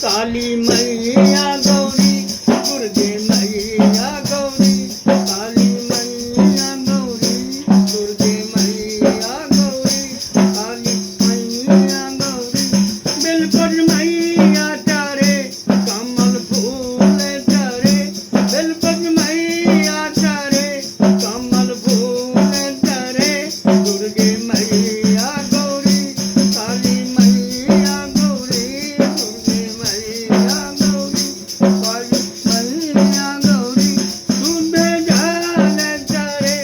काली मैया गौरी दुर्गे मैया गौरी काली मैया गौरी दुर्गे मैया गौरी काली मैया गौरी बिलकुल मैया तारे कमल फूल तारे बिलकुल मैया तारे कमल फूल तारे दुर्गे मैया गौरी काली मैया गौरी दुर्गे मैया गौरी काली मैया गौरी तुम्हे जान तारे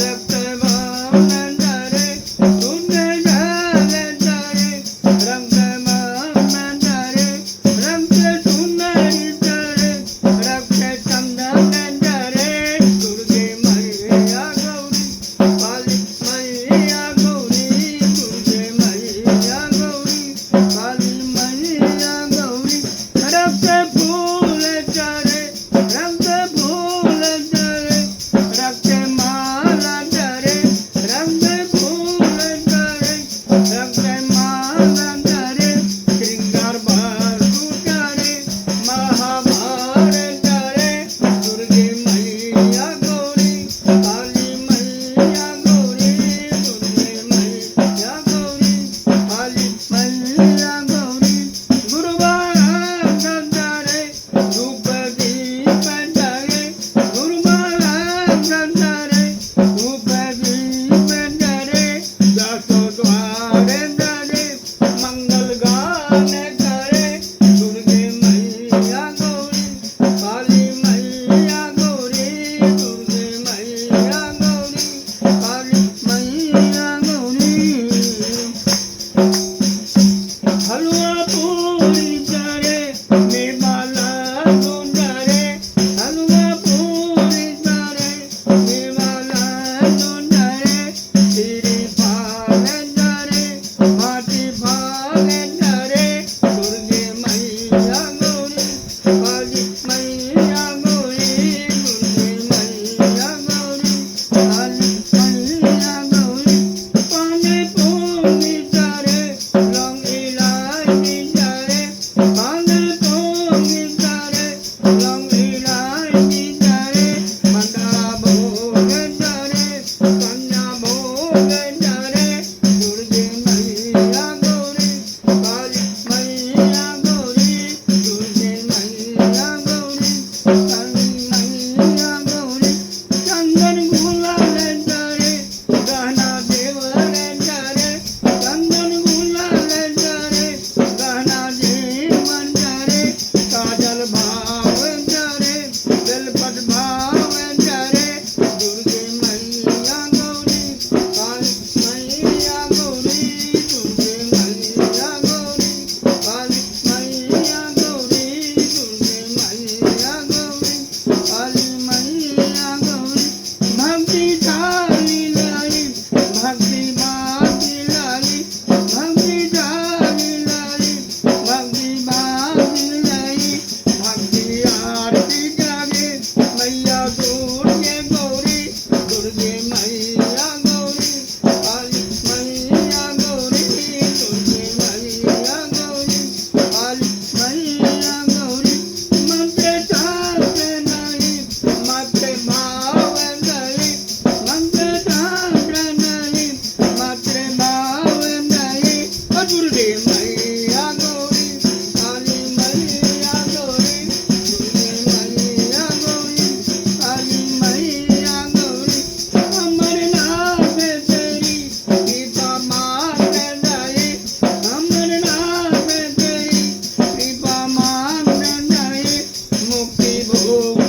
रक्त बाण तारे तुम्हे जान तारे रंग मान तारे रंग सुंदरी तारे रक्त चंदन तारे दुर्गे मैया गौरी काली मैया गौरी दुर्गे मैया गौरी काली मैया गौरी रक्त फूल तारे रक्त फूल तारे रक्त माला तारे रक्त फूल तारे रक्त माला तारे श्रृंगार बाजू तारे महाभार तारे दुर्गे मैया गौरी काली मैया गौरी दुर्गे मैया गौरी काली मैया गौरी गुरुवारा तारे धूप दीप तारे गुरुवारा तारे धूप दीप तारे दसो द्वार तारे मंगल गान तारे दुर्गे मैया गौरी काली मैया गौरी दुर्गे मैया गौरी काली मैया गौरी हलवा पूरी तारे निर्मला सुंदरे हलवा पूरी तारे निर्मला सुंदरे श्री फाल तारे माटी फाल तारे दुर्गे मैया गौरी काली मैया गौरी दुर्गे मैया गौरी काली मैया गौरी पाने पूरी तारे रंग इलाई तारे पाने पूरी तारे रंग इलाई तारे मंडा भोग तारे कन्या भोग तारे दुर्गे मैया गौरी काली मैया गौरी दुर्गे मैया गौरी काली मैया गौरी चंदन गुलाल तारे गहना देवर तारे चंदन गुलाल तारे गहना देवर तारे काजल भाव तारे बेलपत भाव तारे दुर्गे मैया गौरी काली मैया गौरी दुर्गे मैया गौरी काली मैया गौरी दुर्गे मैया गौरी काली मैया गौरी भक्ति थाली लाई भक्ति बाती लाई भक्ति थाली लाई भक्ति बाती लाई भक्ति आरती जागे मैया दुर्गे गौरी दुर्गे मैया गौरी काली मैया गौरी दुर्गे मैया गौरी काली मैया गौरी मंत्र शास्त्र नहीं मात्र भाव नहीं मंत्र शास्त्र नहीं मात्र भाव नहीं दुर्गे मैया गौरी काली मैया गौरी दुर्गे मैया गौरी काली मैया गौरी अमरनाथ तेरी कृपा मान नहीं अमरनाथ तेरी कृपा मान नहीं मुक्ति भोग